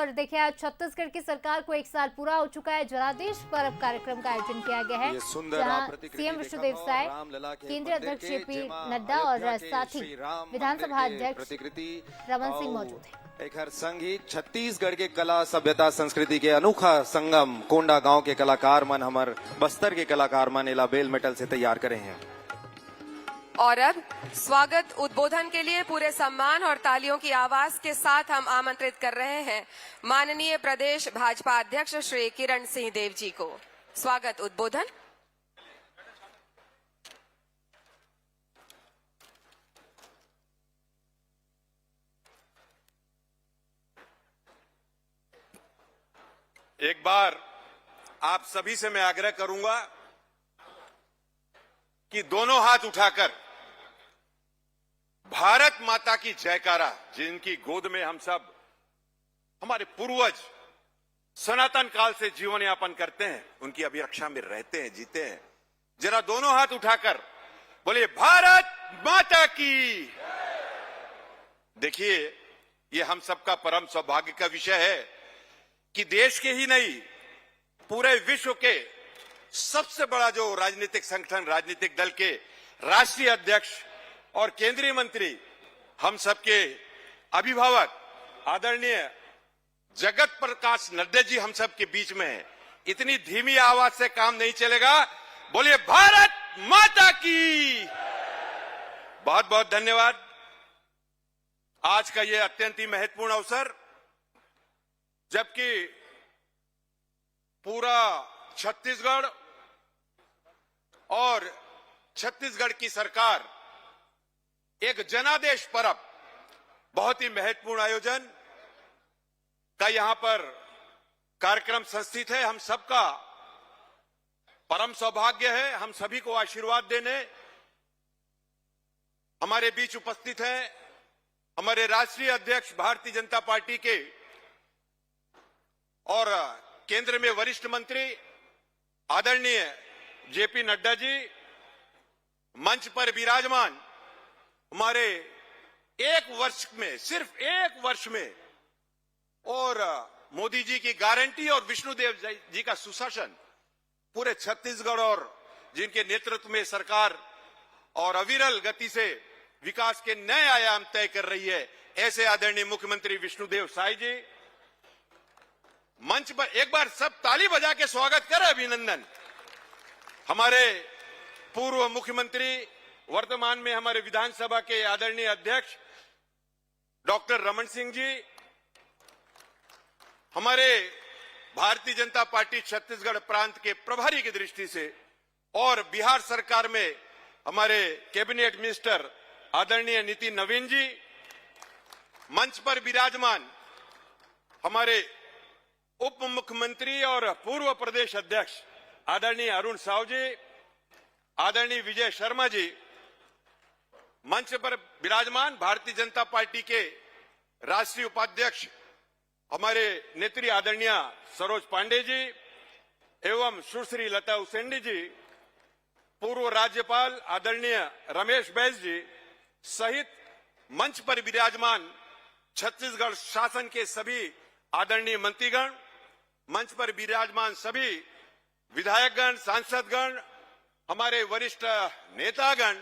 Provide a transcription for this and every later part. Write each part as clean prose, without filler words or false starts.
और देखिए आज छत्तीसगढ़ की सरकार को 1 साल पूरा हो चुका है। जनादेश पर्व कार्यक्रम का आयोजन किया गया है, जहां सीएम विष्णुदेव साय, केंद्रीय अध्यक्ष जेपी नड्डा और साथ ही विधानसभा अध्यक्ष रमन सिंह मौजूद हैं। एक हर संगीत छत्तीसगढ़ के कला सभ्यता संस्कृति के अनोखा संगम कोंडा गांव के कलाकार मन हमर बस्तर के कलाकार मन एला बेल मेटल से तैयार करे हैं। और अब स्वागत उद्बोधन के लिए पूरे सम्मान और तालियों की आवाज के साथ हम आमंत्रित कर रहे हैं माननीय प्रदेश भाजपा अध्यक्ष श्री किरण सिंह देव जी को। स्वागत उद्बोधन। एक बार आप सभी से मैं आग्रह करूंगा कि दोनों हाथ उठाकर भारत माता की जयकारा, जिनकी गोद में हम सब हमारे पूर्वज सनातन काल से जीवन यापन करते हैं, उनकी अभिरक्षा में रहते हैं, जीते हैं, जरा दोनों हाथ उठाकर बोलिए भारत माता की। देखिए, ये हम सबका परम सौभाग्य का विषय है कि देश के ही नहीं पूरे विश्व के सबसे बड़ा जो राजनीतिक संगठन, राजनीतिक दल के राष्ट्रीय अध्यक्ष और केंद्रीय मंत्री, हम सबके अभिभावक आदरणीय जगत प्रकाश नड्डा जी हम सबके बीच में है। इतनी धीमी आवाज से काम नहीं चलेगा, बोलिए भारत माता की। बहुत बहुत धन्यवाद। आज का ये अत्यंत ही महत्वपूर्ण अवसर, जबकि पूरा छत्तीसगढ़ और छत्तीसगढ़ की सरकार एक जनादेश पर्व, बहुत ही महत्वपूर्ण आयोजन का यहां पर कार्यक्रम संस्थित है। हम सबका परम सौभाग्य है, हम सभी को आशीर्वाद देने हमारे बीच उपस्थित हैं हमारे राष्ट्रीय अध्यक्ष भारतीय जनता पार्टी के और केंद्र में वरिष्ठ मंत्री आदरणीय जेपी नड्डा जी, मंच पर विराजमान हमारे एक वर्ष में, सिर्फ एक वर्ष में, और मोदी जी की गारंटी और विष्णुदेव जी का सुशासन पूरे छत्तीसगढ़ और जिनके नेतृत्व में सरकार और अविरल गति से विकास के नए आयाम तय कर रही है, ऐसे आदरणीय मुख्यमंत्री विष्णुदेव साय जी, मंच पर एक बार सब ताली बजा के स्वागत करें, अभिनंदन। हमारे पूर्व मुख्यमंत्री, वर्तमान में हमारे विधानसभा के आदरणीय अध्यक्ष डॉक्टर रमन सिंह जी, हमारे भारतीय जनता पार्टी छत्तीसगढ़ प्रांत के प्रभारी की दृष्टि से, और बिहार सरकार में हमारे कैबिनेट मिनिस्टर आदरणीय नितिन नवीन जी, मंच पर विराजमान हमारे उप मुख्यमंत्री और पूर्व प्रदेश अध्यक्ष आदरणीय अरुण साव जी, आदरणीय विजय शर्मा जी, मंच पर विराजमान भारतीय जनता पार्टी के राष्ट्रीय उपाध्यक्ष हमारे नेत्री आदरणीय सरोज पांडे जी एवं सुश्री लता उसेंडी जी, पूर्व राज्यपाल आदरणीय रमेश बैस जी सहित मंच पर विराजमान छत्तीसगढ़ शासन के सभी आदरणीय मंत्रीगण, मंच पर विराजमान सभी विधायकगण, सांसदगण, हमारे वरिष्ठ नेतागण,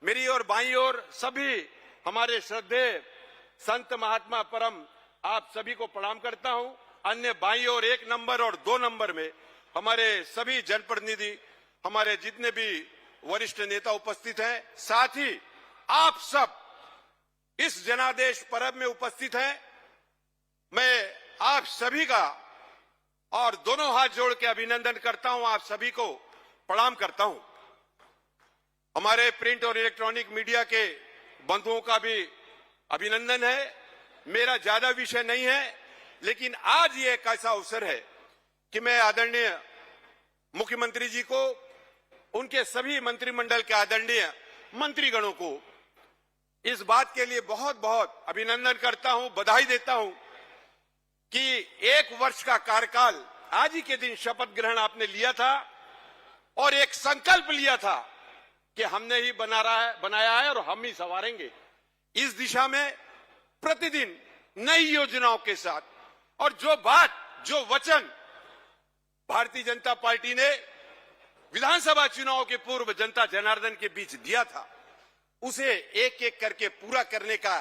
मेरी और बाईं ओर सभी हमारे श्रद्धेय संत महात्मा परम, आप सभी को प्रणाम करता हूं। अन्य बाईं ओर 1 नंबर और 2 नंबर में हमारे सभी जनप्रतिनिधि, हमारे जितने भी वरिष्ठ नेता उपस्थित हैं, साथ ही आप सब इस जनादेश पर्व में उपस्थित हैं। मैं आप सभी का और दोनों हाथ जोड़ के अभिनंदन करता हूं, आप सभी को प्रणाम करता हूं। हमारे प्रिंट और इलेक्ट्रॉनिक मीडिया के बंधुओं का भी अभिनंदन है। मेरा ज्यादा विषय नहीं है, लेकिन आज ये एक ऐसा अवसर है कि मैं आदरणीय मुख्यमंत्री जी को, उनके सभी मंत्रिमंडल के आदरणीय मंत्रीगणों को इस बात के लिए बहुत बहुत अभिनंदन करता हूं, बधाई देता हूं कि 1 वर्ष का कार्यकाल, आज ही के दिन शपथ ग्रहण आपने लिया था और एक संकल्प लिया था कि हमने ही बनाया है और हम ही संवारेंगे। इस दिशा में प्रतिदिन नई योजनाओं के साथ और जो बात, जो वचन भारतीय जनता पार्टी ने विधानसभा चुनाव के पूर्व जनता जनार्दन के बीच दिया था, उसे एक एक करके पूरा करने का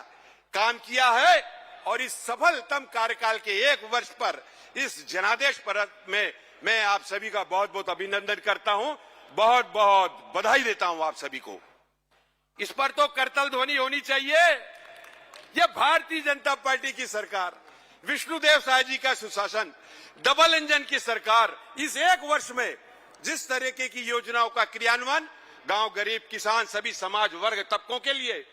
काम किया है। और इस सफलतम कार्यकाल के 1 वर्ष पर इस जनादेश पर्व में मैं आप सभी का बहुत बहुत अभिनंदन करता हूं, बहुत बहुत बधाई देता हूं आप सभी को। इस पर तो करतल ध्वनि होनी चाहिए। यह भारतीय जनता पार्टी की सरकार, विष्णुदेव साय जी का सुशासन, डबल इंजन की सरकार इस 1 वर्ष में जिस तरीके की योजनाओं का क्रियान्वयन गांव, गरीब, किसान, सभी समाज वर्ग तबकों के लिए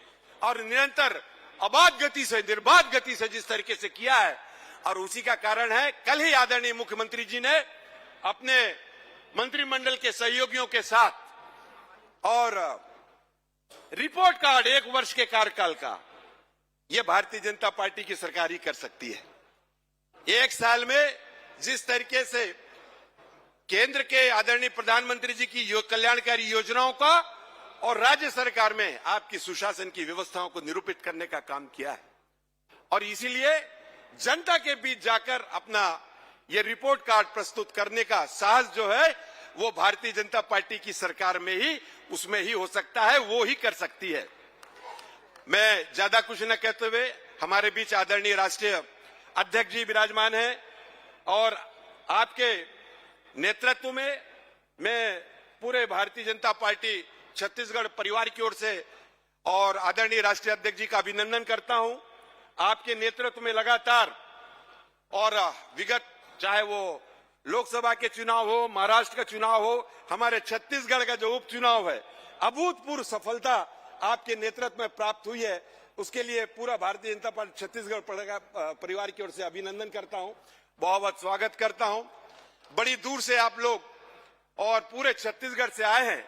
और निरंतर अबाध गति से, निर्बाध गति से जिस तरीके से किया है, और उसी का कारण है कल ही आदरणीय मुख्यमंत्री जी ने अपने मंत्रिमंडल के सहयोगियों के साथ और रिपोर्ट कार्ड 1 वर्ष के कार्यकाल का, यह भारतीय जनता पार्टी की सरकार ही कर सकती है। 1 साल में जिस तरीके से केंद्र के आदरणीय प्रधानमंत्री जी की कल्याणकारी योजनाओं का और राज्य सरकार में आपकी सुशासन की व्यवस्थाओं को निरूपित करने का काम किया है, और इसीलिए जनता के बीच जाकर अपना ये रिपोर्ट कार्ड प्रस्तुत करने का साहस जो है वो भारतीय जनता पार्टी की सरकार में ही, उसमें ही हो सकता है, वो ही कर सकती है। मैं ज्यादा कुछ न कहते हुए, हमारे बीच आदरणीय राष्ट्रीय अध्यक्ष जी विराजमान हैं और आपके नेतृत्व में मैं पूरे भारतीय जनता पार्टी छत्तीसगढ़ परिवार की ओर से और आदरणीय राष्ट्रीय अध्यक्ष जी का अभिनंदन करता हूं। आपके नेतृत्व में लगातार और विगत चाहे वो लोकसभा के चुनाव हो, महाराष्ट्र का चुनाव हो, हमारे छत्तीसगढ़ का जो उपचुनाव है, अभूतपूर्व सफलता आपके नेतृत्व में प्राप्त हुई है। उसके लिए पूरा भारतीय जनता पार्टी छत्तीसगढ़ परिवार की ओर से अभिनंदन करता हूं, बहुत बहुत स्वागत करता हूं। बड़ी दूर से आप लोग और पूरे छत्तीसगढ़ से आए हैं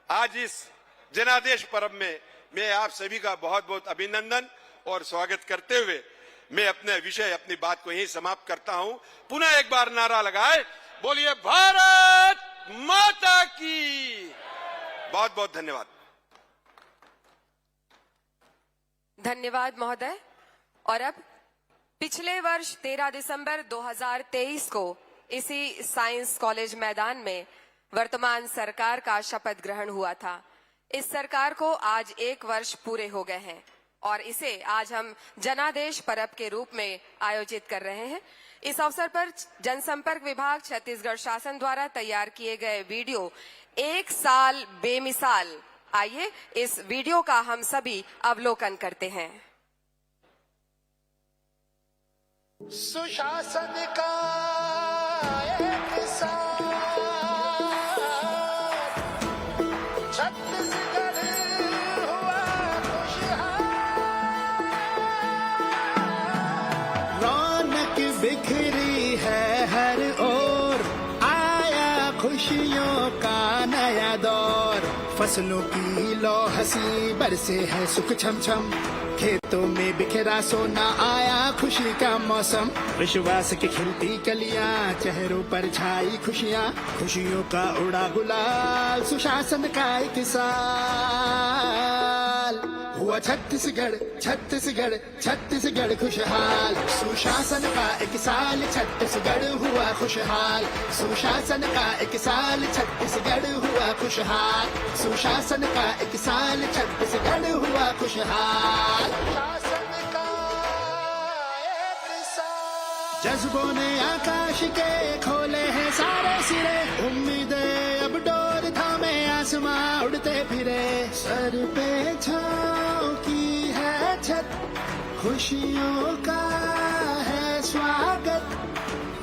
आज इस जनादेश पर्व में। मैं आप सभी का बहुत बहुत अभिनंदन और स्वागत करते हुए मैं अपने विषय, अपनी बात को यहीं समाप्त करता हूं। पुनः एक बार नारा लगाए, बोलिए भारत माता की। बहुत बहुत धन्यवाद। धन्यवाद महोदय। और अब पिछले वर्ष 13 दिसंबर 2023 को इसी साइंस कॉलेज मैदान में वर्तमान सरकार का शपथ ग्रहण हुआ था। इस सरकार को आज 1 वर्ष पूरे हो गए हैं और इसे आज हम जनादेश पर्व के रूप में आयोजित कर रहे हैं। इस अवसर पर जनसंपर्क विभाग छत्तीसगढ़ शासन द्वारा तैयार किए गए वीडियो 1 साल बेमिसाल, आइए इस वीडियो का हम सभी अवलोकन करते हैं। सुशासन का एक साल छत्तीसगढ़ हुआ खुशहाल, रौनक बिखरी है हर ओर, आया खुशियों का नया दौर। फसलों की लो हंसी बरसे है सुख छम छम, खेतों में बिखरा सोना आया खुशी का मौसम। विश्वास की खिलती कलियां, चेहरों पर छाई खुशियां, खुशियों का उड़ा गुलाल, सुशासन का एक साल। हुआ छत्तीसगढ़ छत्तीसगढ़ छत्तीसगढ़ खुशहाल, सुशासन का एक साल छत्तीसगढ़ हुआ खुशहाल। सुशासन का एक साल छत्तीसगढ़ हुआ खुशहाल, सुशासन का एक साल छत्तीसगढ़ हुआ खुशहाल। शासन का एक साल, जज्बों ने आकाश के खोले हैं सारे सिरे, उम्मीदें अब डोर थामे आसमां उड़ते फिरे। सर पे छाँव की है छत, खुशियों का है स्वागत।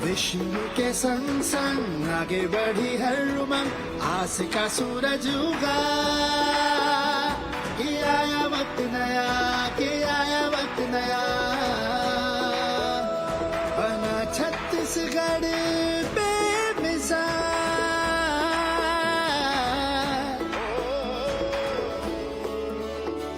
विष्णु के संग संग आगे बढ़ी हर उमंग, आस का सूरज उगा। कि आया वक्त नया, कि आया वक्त नया, बना छत्तीसगढ़ बेमिसाल।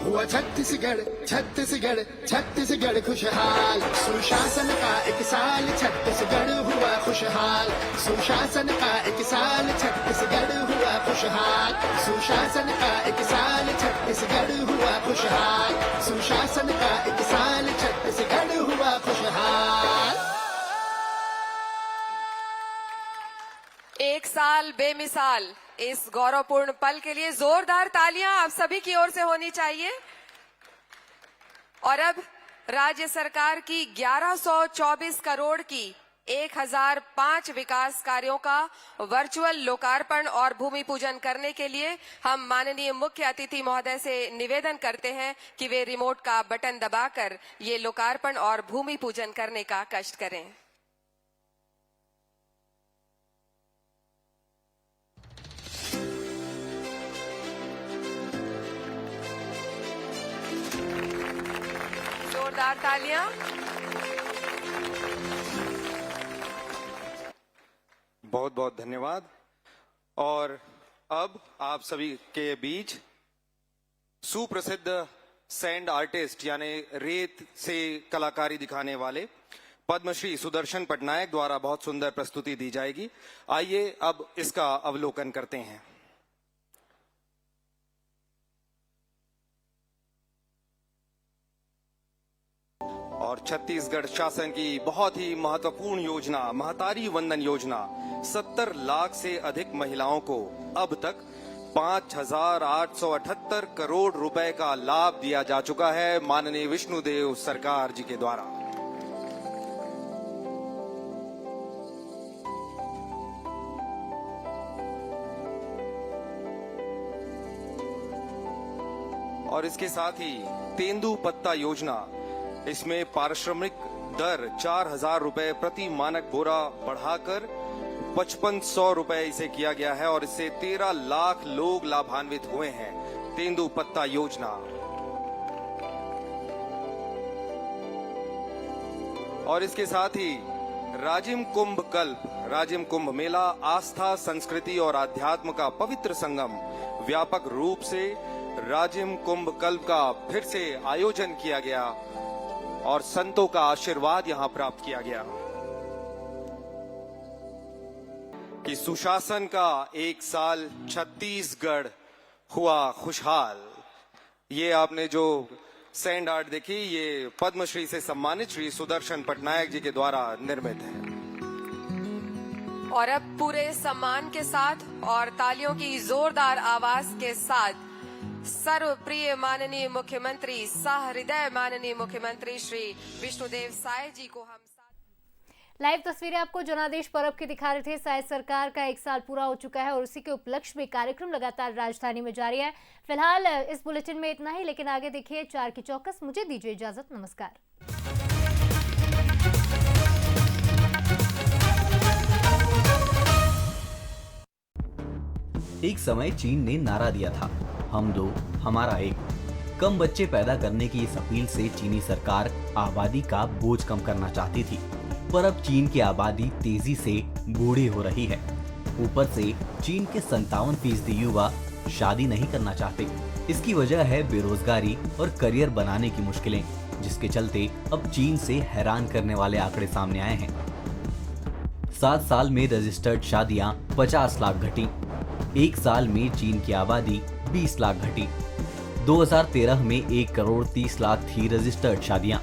हुआ छत्तीसगढ़ छत्तीसगढ़ छत्तीसगढ़ खुशहाल, सुशासन का एक साल छत्तीसगढ़ हुआ खुशहाल। सुशासन का एक साल छत्तीसगढ़ हुआ खुशहाल, सुशासन का एक साल छत्तीसगढ़ हुआ खुशहाल। सुशासन का एक साल छत्तीसगढ़ हुआ खुशहाल। एक साल बेमिसाल इस गौरवपूर्ण पल के लिए जोरदार तालियां आप सभी की ओर से होनी चाहिए। और अब राज्य सरकार की 1124 करोड़ की 1005 विकास कार्यों का वर्चुअल लोकार्पण और भूमि पूजन करने के लिए हम माननीय मुख्य अतिथि महोदय से निवेदन करते हैं कि वे रिमोट का बटन दबाकर ये लोकार्पण और भूमि पूजन करने का कष्ट करें। जोरदार तालियां। बहुत बहुत धन्यवाद। और अब आप सभी के बीच सुप्रसिद्ध सैंड आर्टिस्ट यानी रेत से कलाकारी दिखाने वाले पद्मश्री सुदर्शन पटनायक द्वारा बहुत सुंदर प्रस्तुति दी जाएगी। आइए अब इसका अवलोकन करते हैं। और छत्तीसगढ़ शासन की बहुत ही महत्वपूर्ण योजना महतारी वंदन योजना 70 लाख से अधिक महिलाओं को अब तक 5,878 करोड़ रुपए का लाभ दिया जा चुका है माननीय विष्णुदेव सरकार जी के द्वारा। और इसके साथ ही तेंदू पत्ता योजना, इसमें पारिश्रमिक दर 4,000 रुपए प्रति मानक बोरा बढ़ाकर 5,500 रुपए इसे किया गया है और इससे 13 लाख लोग लाभान्वित हुए हैं। तेंदू पत्ता योजना। और इसके साथ ही राजिम कुंभ मेला आस्था, संस्कृति और अध्यात्म का पवित्र संगम व्यापक रूप से राजिम कुंभ कल्प का फिर से आयोजन किया गया और संतों का आशीर्वाद यहां प्राप्त किया गया कि सुशासन का एक साल छत्तीसगढ़ हुआ खुशहाल। ये आपने जो सैंड आर्ट देखी, ये पद्मश्री से सम्मानित श्री सुदर्शन पटनायक जी के द्वारा निर्मित है। और अब पूरे सम्मान के साथ और तालियों की जोरदार आवाज के साथ सर्वप्रिय माननीय मुख्यमंत्री, सहृदय माननीय मुख्यमंत्री श्री विष्णुदेव साय जी को हम लाइव तस्वीरें आपको जनादेश पर्व की दिखा रहे थे। साय सरकार का एक साल पूरा हो चुका है और उसी के उपलक्ष्य में कार्यक्रम लगातार राजधानी में जारी है। फिलहाल इस बुलेटिन में इतना ही, लेकिन आगे देखिए 4 की चौकस। मुझे दीजिए इजाजत, नमस्कार। एक समय चीन ने नारा दिया था, हम दो हमारा एक। कम बच्चे पैदा करने की इस अपील से चीनी सरकार आबादी का बोझ कम करना चाहती थी, पर अब चीन की आबादी तेजी से बूढ़ी हो रही है। ऊपर से चीन के 57% युवा शादी नहीं करना चाहते। इसकी वजह है बेरोजगारी और करियर बनाने की मुश्किलें, जिसके चलते अब चीन से हैरान करने वाले आंकड़े सामने आए हैं। 7 साल में रजिस्टर्ड शादियां 50 लाख घटी। एक साल में चीन की आबादी 20 लाख घटी। 2013 में 1 करोड़ 30 लाख थी रजिस्टर्ड शादियां।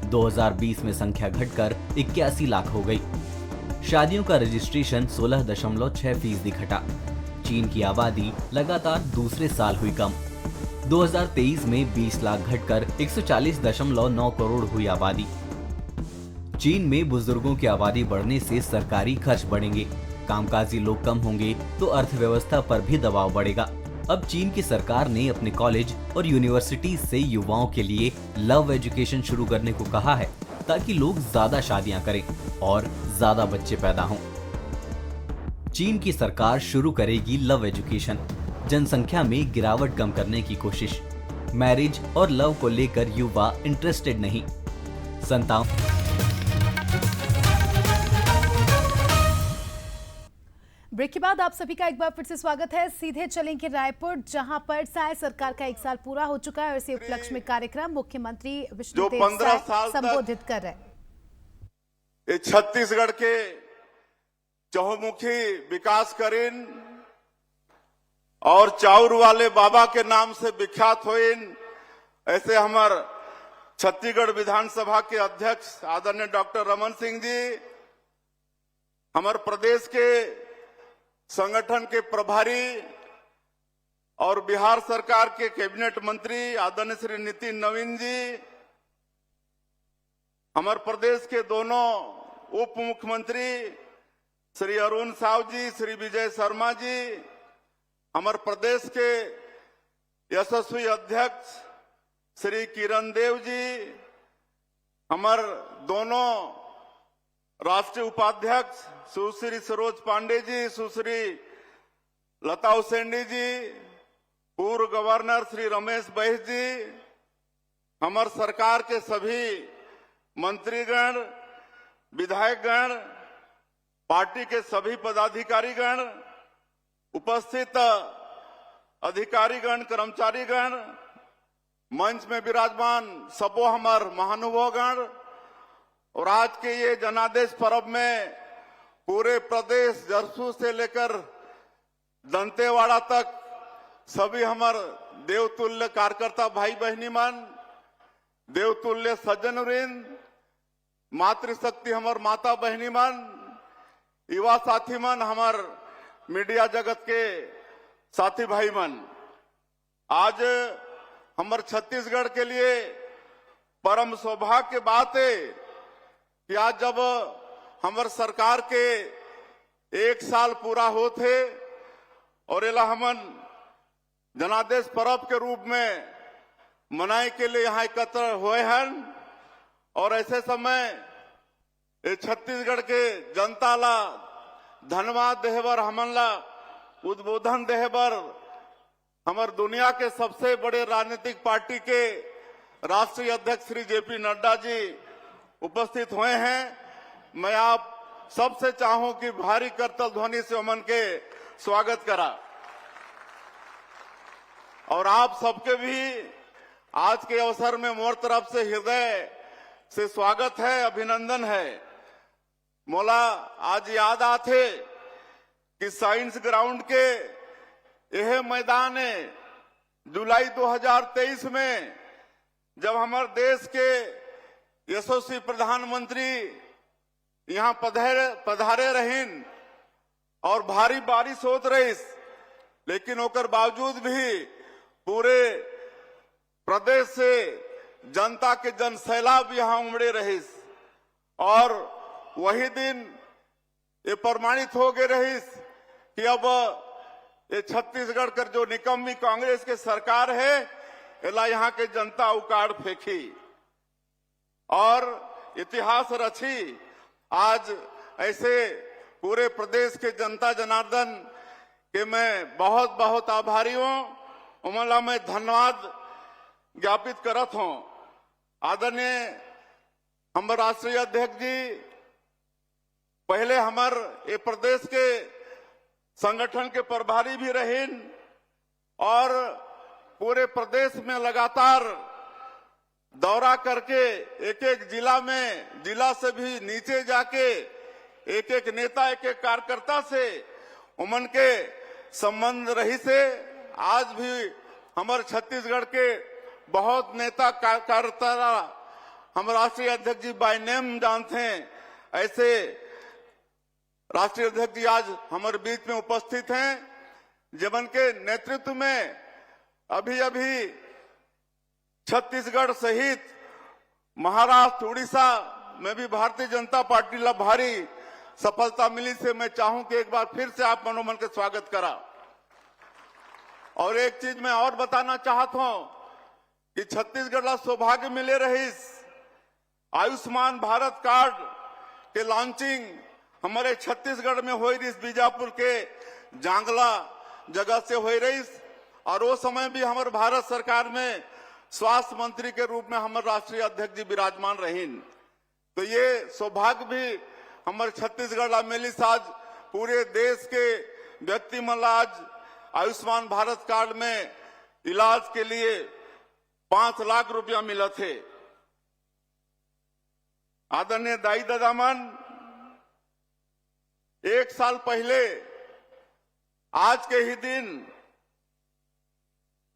2020 में संख्या घटकर 81 लाख हो गई। शादियों का रजिस्ट्रेशन 16.6% घटा। चीन की आबादी लगातार दूसरे साल हुई कम। 2023 में 20 लाख घटकर 140.9 करोड़ हुई आबादी। चीन में बुजुर्गों की आबादी बढ़ने से सरकारी खर्च बढ़ेंगे, कामकाजी लोग कम होंगे तो अर्थव्यवस्था पर भी दबाव बढ़ेगा। अब चीन की सरकार ने अपने कॉलेज और यूनिवर्सिटीज से युवाओं के लिए लव एजुकेशन शुरू करने को कहा है, ताकि लोग ज्यादा शादियां करें और ज्यादा बच्चे पैदा हों। चीन की सरकार शुरू करेगी लव एजुकेशन, जनसंख्या में गिरावट कम करने की कोशिश। मैरिज और लव को लेकर युवा इंटरेस्टेड नहीं। ब्रेक के बाद आप सभी का एक बार फिर से स्वागत है। सीधे चलेंगे रायपुर, जहां पर साय सरकार का एक साल पूरा हो चुका है और इसी उपलक्ष्य में कार्यक्रम मुख्यमंत्री विष्णुदेव साय संबोधित कर रहे हैं। छत्तीसगढ़ के चहुमुखी विकास करीन और चाउर वाले बाबा के नाम से विख्यात हुईन, ऐसे हमार छत्तीसगढ़ विधानसभा के अध्यक्ष आदरणीय डॉक्टर रमन सिंह जी, हमारे प्रदेश के संगठन के प्रभारी और बिहार सरकार के कैबिनेट मंत्री आदरणीय श्री नितिन नवीन जी, हमारे प्रदेश के दोनों उप मुख्यमंत्री श्री अरुण साव जी, श्री विजय शर्मा जी, हमारे प्रदेश के यशस्वी अध्यक्ष श्री किरण देव जी, हमारे दोनों राष्ट्रीय उपाध्यक्ष सुश्री सरोज पांडे जी, सुश्री लता उसेंडी जी, पूर्व गवर्नर श्री रमेश बैस जी, हमारे सरकार के सभी मंत्रीगण, विधायकगण, पार्टी के सभी पदाधिकारीगण, उपस्थित अधिकारीगण, कर्मचारीगण, मंच में विराजमान सबो हमार महानुभावगण, और आज के ये जनादेश पर्व में पूरे प्रदेश जरसू से लेकर दंतेवाड़ा तक सभी हमार देवतुल्य कार्यकर्ता भाई बहनी मन, देवतुल्य सज्जन वृंद, मातृशक्ति हमार माता बहनी मन, युवा साथी मन, हमार मीडिया जगत के साथी भाई मन, आज हमारे छत्तीसगढ़ के लिए परम सौभाग्य की बात है कि आज जब हमारे सरकार के 1 साल पूरा होते और एला हमन जनादेश पर्व के रूप में मनाए के लिए यहाँ एकत्र हुए हैं, और ऐसे समय छत्तीसगढ़ के जनता ला धन्यवाद देहबर, हमन ला उद्बोधन देहबर हमारे दुनिया के सबसे बड़े राजनीतिक पार्टी के राष्ट्रीय अध्यक्ष श्री जेपी नड्डा जी उपस्थित हुए हैं। मैं आप सबसे चाहूं कि भारी करतल ध्वनि से उमन के स्वागत करा, और आप सबके भी आज के अवसर में मोर तरफ से हृदय से स्वागत है, अभिनंदन है। मोला आज याद आते कि साइंस ग्राउंड के यह मैदान है जुलाई 2023 में जब हमारे देश के यशस्वी प्रधानमंत्री यहाँ पधारे रहीन और भारी बारिश होत रहीस, लेकिन ओकर बावजूद भी पूरे प्रदेश से जनता के जन सैलाब यहाँ उमड़े रहीस, और वही दिन ये प्रमाणित हो गए रहीस कि अब ये छत्तीसगढ़ कर जो निकम्मी कांग्रेस के सरकार है एला यहाँ के जनता उकाड़ फेंकी और इतिहास रची। आज ऐसे पूरे प्रदेश के जनता जनार्दन के मैं बहुत बहुत आभारी हूँ, उमला मैं धन्यवाद ज्ञापित करत हूँ। आदरणीय हमारे राष्ट्रीय अध्यक्ष जी पहले हमारे ये प्रदेश के संगठन के प्रभारी भी रहे और पूरे प्रदेश में लगातार दौरा करके एक एक जिला से भी नीचे जाके एक एक नेता एक एक कार्यकर्ता से उमन के संबंध रही से आज भी हमारे छत्तीसगढ़ के बहुत नेता कार्यकर्ता हम राष्ट्रीय अध्यक्ष जी बाय नेम जानते हैं। ऐसे राष्ट्रीय अध्यक्ष जी आज हमारे बीच में उपस्थित हैं, जीवन के नेतृत्व में अभी अभी छत्तीसगढ़ सहित महाराष्ट्र, उड़ीसा में भी भारतीय जनता पार्टी ला भारी सफलता मिली से मैं चाहूं कि एक बार फिर से आप मनोमन के स्वागत करा। और एक चीज मैं और बताना चाहता हूं कि छत्तीसगढ़ ला सौभाग्य मिले रहीस आयुष्मान भारत कार्ड के लॉन्चिंग हमारे छत्तीसगढ़ में हो रही, बीजापुर के जांगला जगह से हो रही, और वो समय भी हमारे भारत सरकार में स्वास्थ्य मंत्री के रूप में हमारे राष्ट्रीय अध्यक्ष जी विराजमान रहीन। तो ये सौभाग्य भी हमारे छत्तीसगढ़ ला मिली। आज पूरे देश के व्यक्ति मन आज आयुष्मान भारत कार्ड में इलाज के लिए 5 लाख रुपया मिला थे। आदरणीय दाई दादामन, 1 साल पहले आज के ही दिन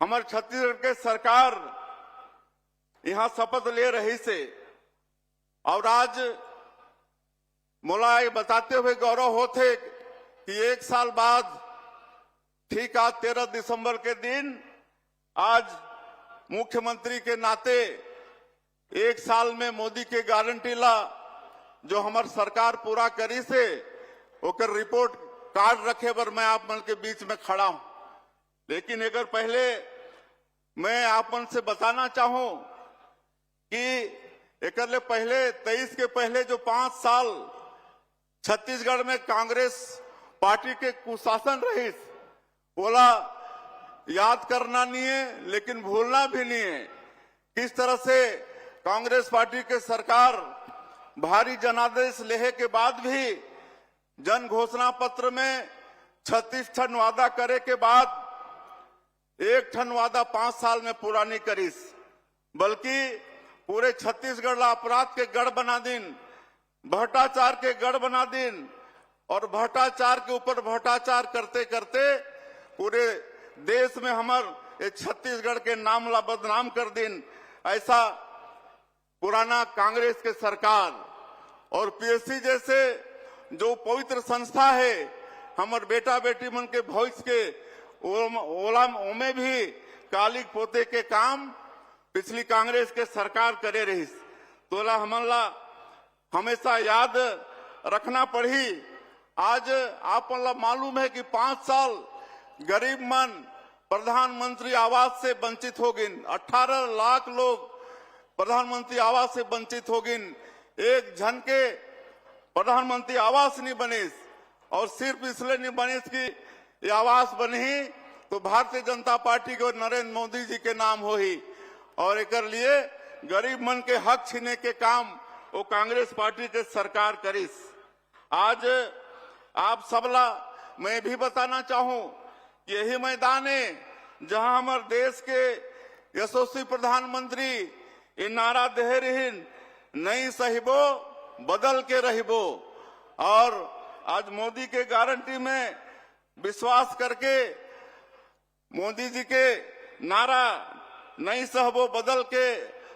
हमारे छत्तीसगढ़ के सरकार यहां शपथ ले रही से, और आज मोला ये बताते हुए गौरव होते कि एक साल बाद ठीक आज 13 दिसंबर के दिन आज मुख्यमंत्री के नाते एक साल में मोदी के गारंटी ला जो हमार सरकार पूरा करी से ओकर रिपोर्ट कार्ड रखे पर मैं आप मन के बीच में खड़ा हूं। लेकिन अगर पहले मैं आप मन से बताना चाहूं कि एक पहले 23 के पहले जो 5 साल छत्तीसगढ़ में कांग्रेस पार्टी के कुशासन रही बोला याद करना नहीं है लेकिन भूलना भी नहीं है। किस तरह से कांग्रेस पार्टी के सरकार भारी जनादेश लेहे के बाद भी जन घोषणा पत्र में 36 ठन वादा करे के बाद एक ठन वादा 5 साल में पूरा नहीं करीस, बल्कि पूरे छत्तीसगढ़ ला अपराध के गढ़ बना दिन, भ्रष्टाचार के गढ़ बना दिन और भ्रष्टाचार के ऊपर भ्रष्टाचार करते करते पूरे देश में हमारे छत्तीसगढ़ के नाम ला बदनाम कर दिन। ऐसा पुराना कांग्रेस के सरकार और पीएससी जैसे जो पवित्र संस्था है हमारे बेटा बेटी मन के भविष्य के ओमे भी कालिक पोते के काम पिछली कांग्रेस के सरकार करे रही तोला हमला हमेशा याद रखना पड़ी। आज आप मालूम है कि 5 साल गरीब मन प्रधानमंत्री आवास से वंचित हो गए, 18 लाख लोग प्रधानमंत्री आवास से वंचित हो गए। एक जन के प्रधानमंत्री आवास नहीं बने और सिर्फ इसलिए नहीं बने कि ये आवास बनी तो भारतीय जनता पार्टी को नरेंद्र मोदी जी के नाम हो ही और एक लिए गरीब मन के हक छीने के काम वो कांग्रेस पार्टी के सरकार करीस। आज आप सबला मैं भी बताना चाहूं यही मैदान है जहां हमारे देश के यशस्वी प्रधानमंत्री ये नारा दे रही नहीं सहिबो बदल के रहिबो और आज मोदी के गारंटी में विश्वास करके मोदी जी के नारा नहीं सहबो बदल के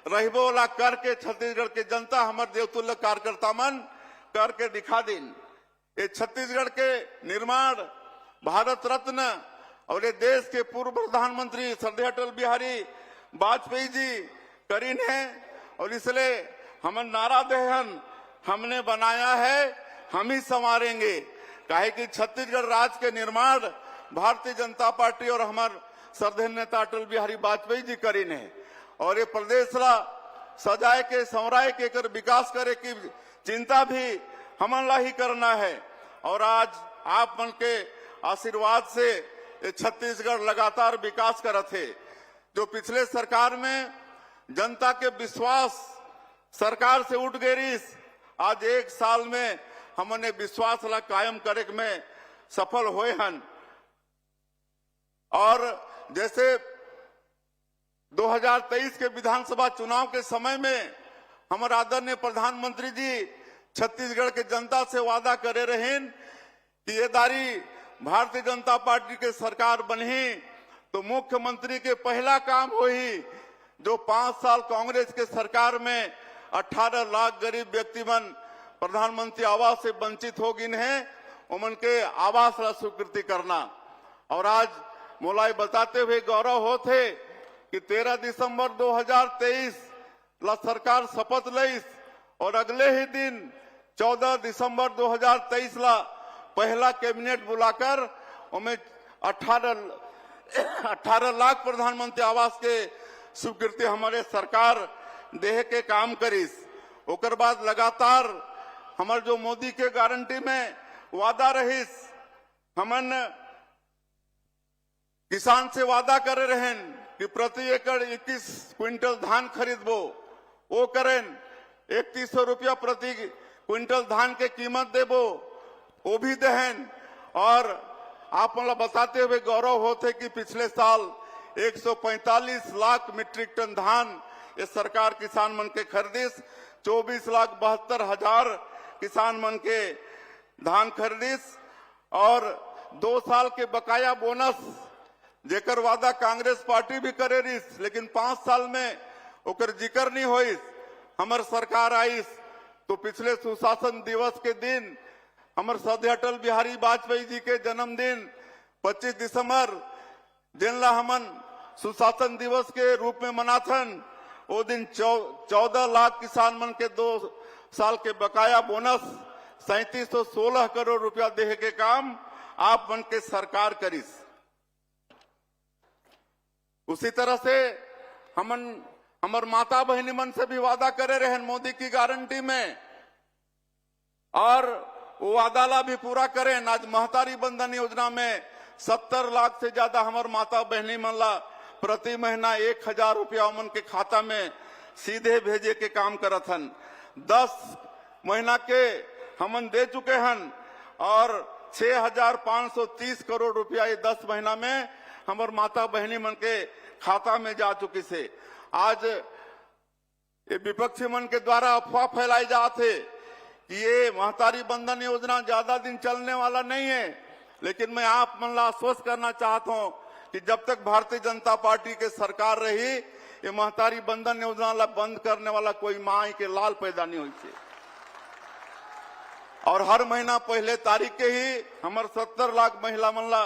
रहिबो ला करके छत्तीसगढ़ के जनता हमारे देवतुल्य कार्यकर्ता मन करके दिखा दिन। ये छत्तीसगढ़ के निर्माण भारत रत्न और ये देश के पूर्व प्रधानमंत्री श्रद्धेय अटल बिहारी वाजपेयी जी करीन है और इसलिए हम नारा देहन हमने बनाया है हम ही संवारेंगे। काहे कि छत्तीसगढ़ राज्य के निर्माण भारतीय जनता पार्टी और हमारे श्रद्धेय नेता अटल बिहारी वाजपेयी जी करीन है और ये प्रदेश ला सजाए के संवराय के कर विकास करे की चिंता भी हमला ही करना है। और आज आप मन के आशीर्वाद से ये छत्तीसगढ़ लगातार विकास करत है। जो पिछले सरकार में जनता के विश्वास सरकार से उठ गई आज एक साल में हमने विश्वास ला कायम करे में सफल हुए हन। और जैसे 2023 के विधानसभा चुनाव के समय में हमारे आदरणीय प्रधानमंत्री जी छत्तीसगढ़ के जनता से वादा करे रहे कि ये दारी भारतीय जनता पार्टी के सरकार बनी तो मुख्यमंत्री के पहला काम हो ही जो 5 साल कांग्रेस के सरकार में 18 लाख गरीब व्यक्ति मन प्रधानमंत्री आवास से वंचित हो गए हैं उमन के आवास ला स्वीकृति करना। और आज मोलाई बताते हुए गौरव होते कि 13 दिसंबर 2023 ला सरकार शपथ लईस और अगले ही दिन 14 दिसंबर 2023 ला पहला कैबिनेट बुलाकर उनमें 18 लाख प्रधानमंत्री आवास के स्वीकृति हमारे सरकार देह के काम करीस। ओकर बाद लगातार हमारे जो मोदी के गारंटी में वादा रहीस हमन किसान से वादा करे रहें कि प्रति एकड़ 21 क्विंटल धान खरीदबो वो करें 3100 रुपया प्रति क्विंटल धान के कीमत देबो वो भी दहन। और आप मतलब बताते हुए गौरव होते कि पिछले साल 145 लाख मीट्रिक टन धान ये सरकार किसान मन के खरीदिस, 24,72,000 किसान मन के धान खरीदिस और 2 साल के बकाया बोनस जेकर वादा कांग्रेस पार्टी भी करे रही लेकिन 5 साल में ओकर जिक्र नहीं होइस। हमार सरकार आईस तो पिछले सुशासन दिवस के दिन हमारे सौदे अटल बिहारी वाजपेयी जी के जन्मदिन 25 दिसंबर जिनला हमन सुशासन दिवस के रूप में मनाथन। वो दिन 14 लाख किसान मन के 2 साल के बकाया बोनस 3716 करोड़ रुपया देहे के काम आप मन के सरकार करिस। उसी तरह से हमार माता बहनी मन से भी वादा करे रहे मोदी की गारंटी में, और वो वादा ला भी पूरा करें। आज महतारी बंधन योजना में 70 लाख से ज्यादा हमार माता बहनी मन ला प्रति महीना 1000 रुपया उमन के खाता में सीधे भेजे के काम करत हन। 10 महीना के हमन दे चुके हन और 6530 करोड़ रुपया ये 10 महीना में हमार माता बहनी मन के खाता में जा चुकी से। आज ये विपक्षी मन के द्वारा अफवाह फैलाई जाते कि ये महतारी बंधन योजना ज्यादा दिन चलने वाला नहीं है, लेकिन मैं आप मन ला आश्वस्त करना चाहता हूं कि जब तक भारतीय जनता पार्टी के सरकार रही ये महतारी बंधन योजना ला बंद करने वाला कोई माई के लाल पैदा नहीं हुई थी। और हर महीना पहले तारीख के ही हमारे 70 लाख महिला मन ला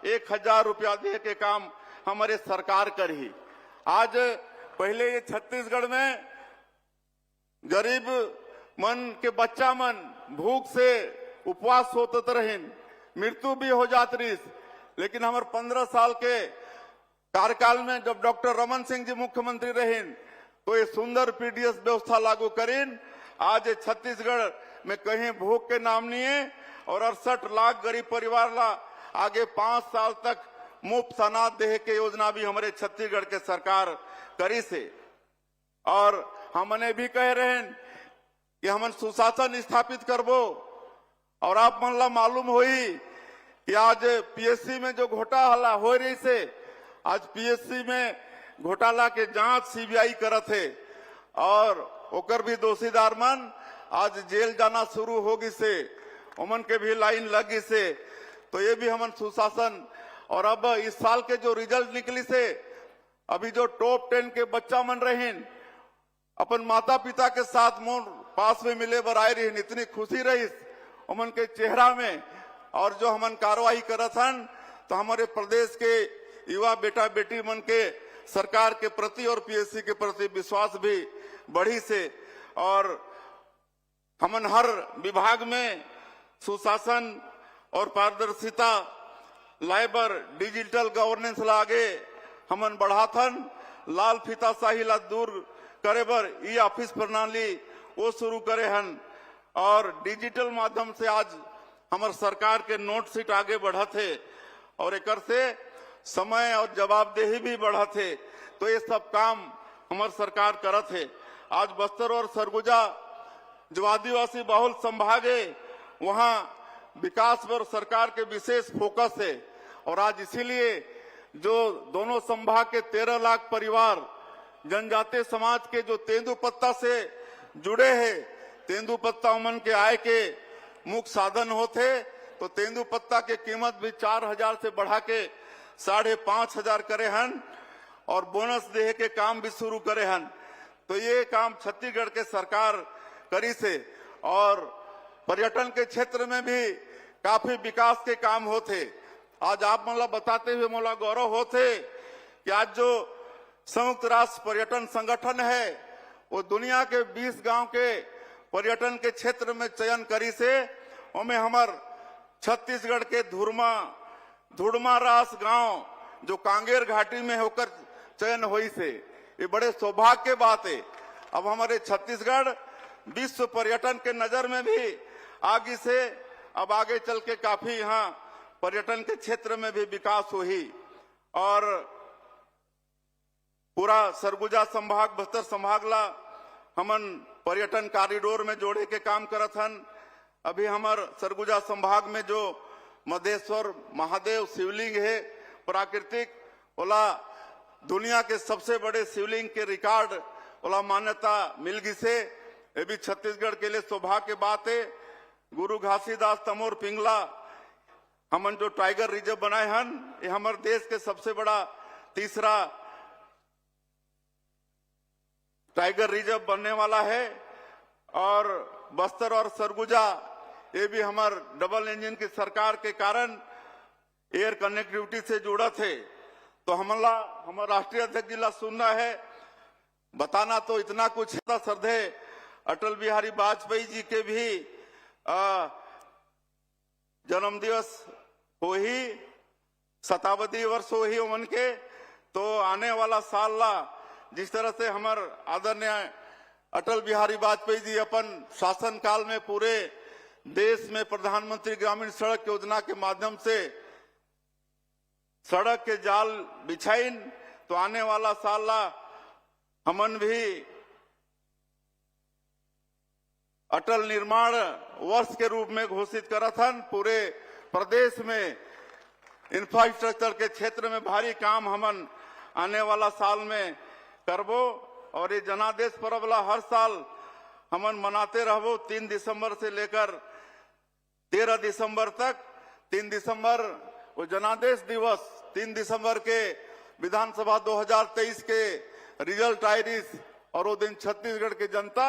1000 रुपया दे के काम हमारे सरकार करी। आज पहले ये छत्तीसगढ़ में गरीब मन के बच्चा मन भूख से उपवास होते रहे, मृत्यु भी हो जात रही। लेकिन हमारे 15 साल के कार्यकाल में जब डॉक्टर रमन सिंह जी मुख्यमंत्री रहे तो ये सुंदर पीडीएस व्यवस्था लागू करीन। आज छत्तीसगढ़ में कहीं भूख के नाम नहीं है और 68 लाख गरीब परिवार ला आगे 5 साल तक मुफ्त अनाज देहे के योजना भी हमारे छत्तीसगढ़ के सरकार करी से। और हमने भी कह रहे हैं कि हमन सुशासन स्थापित करबो। और आप मन ला मालूम होई कि आज पीएससी में जो घोटाला हो रही से, आज पीएससी में घोटाला के जांच सीबीआई करत है और ओकर भी दोषीदार मन आज जेल जाना शुरू होगी से, उमन के भी लाइन लगी से। तो ये भी हमन सुशासन। और अब इस साल के जो रिजल्ट निकली से, अभी जो टॉप 10 के बच्चा मन रहे अपन माता पिता के साथ मोर पास में मिले बर आए रही, इतनी खुशी रही उमन के चेहरा में। और जो हमन कार्रवाई करत हन तो हमारे प्रदेश के युवा बेटा बेटी मन के सरकार के प्रति और पीएससी के प्रति विश्वास भी बढ़ी से। और हमन हर विभाग में सुशासन और पारदर्शिता लाइबर डिजिटल गवर्नेंस लागे हमन बढ़ाथन। लाल फीताशाही ला दूर करे बर ई ऑफिस प्रणाली वो शुरू करे हन और डिजिटल माध्यम से आज हमार सरकार के नोट सीट आगे बढ़त है और एक से समय और जवाबदेही भी बढ़त है। तो ये सब काम हमार सरकार करत है। आज बस्तर और सरगुजा जो आदिवासी बहुल संभाग है वहां विकास पर सरकार के विशेष फोकस है। और आज इसीलिए जो दोनों संभाग के 13 लाख परिवार जनजातीय समाज के जो तेंदुपत्ता से जुड़े हैं, तेंदुपत्ता उमन के आय के मुख्य साधन होते, तो तेंदुपत्ता के कीमत भी 4000 से बढ़ा के 5500 करे हन और बोनस देहे के काम भी शुरू करे हन। तो ये काम छत्तीसगढ़ के सरकार करी से। और पर्यटन के क्षेत्र में भी काफी विकास के काम होते। आज आप मला बताते हुए मोला गौरव होते कि आज जो संयुक्त राष्ट्र पर्यटन संगठन है वो दुनिया के 20 गांव के पर्यटन के क्षेत्र में चयन करी से। उनमें हमार छत्तीसगढ़ के धुड़मा रास गांव जो कांगेर घाटी में होकर चयन हुई से, ये बड़े सौभाग्य के बात है। अब हमारे छत्तीसगढ़ विश्व पर्यटन के नजर में भी आगे से अब आगे चल के काफी यहाँ पर्यटन के क्षेत्र में भी विकास हुई। और पूरा सरगुजा संभाग बस्तर संभाग ला हमन पर्यटन कॉरिडोर में जोड़े के काम करत हन। अभी हमार सरगुजा संभाग में जो मधेश्वर महादेव शिवलिंग है प्राकृतिक, ओला दुनिया के सबसे बड़े शिवलिंग के रिकॉर्ड ओला मान्यता मिल गई से। ये भी छत्तीसगढ़ के लिए सौभाग्य की बात है। गुरु घासीदास तमोर पिंगला हमन जो टाइगर रिजर्व बनाए हन, ये हमारे देश के सबसे बड़ा तीसरा टाइगर रिजर्व बनने वाला है। और बस्तर और सरगुजा ये भी हमार डबल इंजन की सरकार के कारण एयर कनेक्टिविटी से जुड़ा थे। तो हमारा राष्ट्रीय अध्यक्ष जिला सुनना है, बताना तो इतना कुछ है। श्रद्धे अटल बिहारी वाजपेयी जी के भी जन्म दिवस हो ही, शताब्दी वर्ष हो ही उनके। तो आने वाला साल ला जिस तरह से हमार आदरणीय अटल बिहारी वाजपेयी जी अपन शासन काल में पूरे देश में प्रधानमंत्री ग्रामीण सड़क योजना के माध्यम से सड़क के जाल बिछाइन, तो आने वाला साल ला हमन भी अटल निर्माण वर्ष के रूप में घोषित करा था। पूरे प्रदेश में इंफ्रास्ट्रक्चर के क्षेत्र में भारी काम हमन आने वाला साल में करबो। और ये जनादेश पर्व ला हर साल हमन मनाते रहबो 3 दिसंबर से लेकर 13 दिसंबर तक। 3 दिसंबर वो जनादेश दिवस, 3 दिसंबर के विधानसभा 2023 के रिजल्ट आयरिस, और वो दिन छत्तीसगढ़ की जनता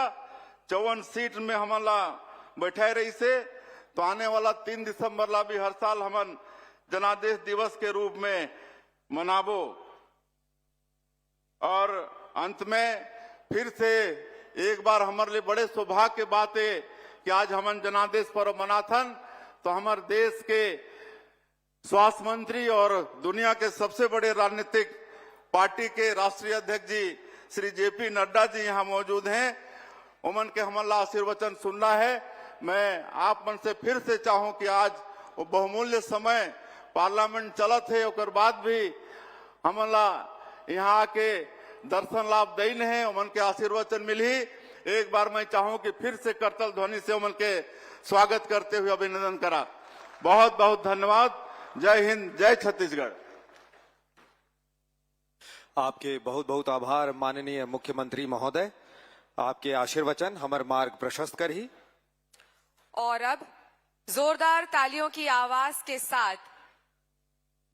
54 सीट में हमला बैठे रही से। तो आने वाला 3 दिसंबर ला भी हर साल हमन जनादेश दिवस के रूप में मनाबो। और अंत में फिर से एक बार हमारे लिए बड़े सौभाग्य की बात है कि आज हमन जनादेश पर्व मनाथन। तो हमारे देश के स्वास्थ्य मंत्री और दुनिया के सबसे बड़े राजनीतिक पार्टी के राष्ट्रीय अध्यक्ष जी श्री जेपी नड्डा जी यहाँ मौजूद हैं। उमन के हमला आशीर्वचन सुनना है। मैं आप मन से फिर से चाहूं कि आज वो बहुमूल्य समय पार्लियामेंट चलत है, और बाद भी हमला यहाँ के दर्शन लाभ देन है, उमन के आशीर्वचन मिली। एक बार मैं चाहूं कि फिर से करतल ध्वनि से उमन के स्वागत करते हुए अभिनंदन करा। बहुत बहुत धन्यवाद। जय हिंद, जय छत्तीसगढ़। आपके बहुत बहुत आभार माननीय मुख्यमंत्री महोदय। आपके आशीर्वचन हमार मार्ग प्रशस्त कर ही। और अब जोरदार तालियों की आवाज के साथ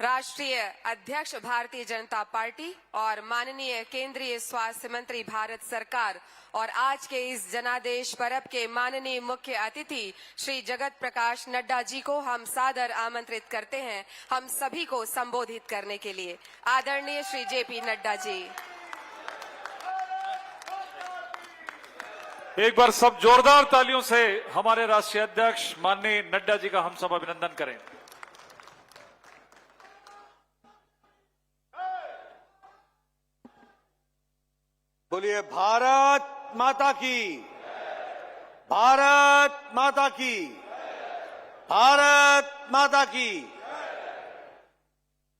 राष्ट्रीय अध्यक्ष भारतीय जनता पार्टी और माननीय केंद्रीय स्वास्थ्य मंत्री भारत सरकार और आज के इस जनादेश पर्व के माननीय मुख्य अतिथि श्री जगत प्रकाश नड्डा जी को हम सादर आमंत्रित करते हैं हम सभी को संबोधित करने के लिए। आदरणीय श्री जेपी नड्डा जी। एक बार सब जोरदार तालियों से हमारे राष्ट्रीय अध्यक्ष माननीय नड्डा जी का हम सब अभिनंदन करें। बोलिए भारत माता की, भारत माता की, भारत माता की।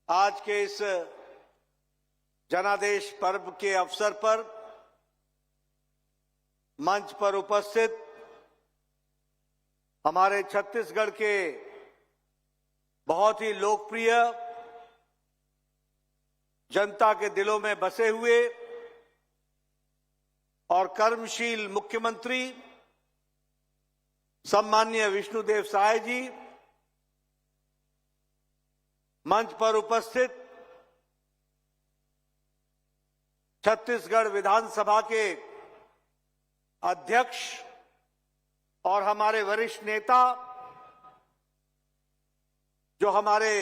आज के इस जनादेश पर्व के अवसर पर मंच पर उपस्थित हमारे छत्तीसगढ़ के बहुत ही लोकप्रिय, जनता के दिलों में बसे हुए और कर्मशील मुख्यमंत्री सम्माननीय विष्णुदेव साय जी, मंच पर उपस्थित छत्तीसगढ़ विधानसभा के अध्यक्ष और हमारे वरिष्ठ नेता जो हमारे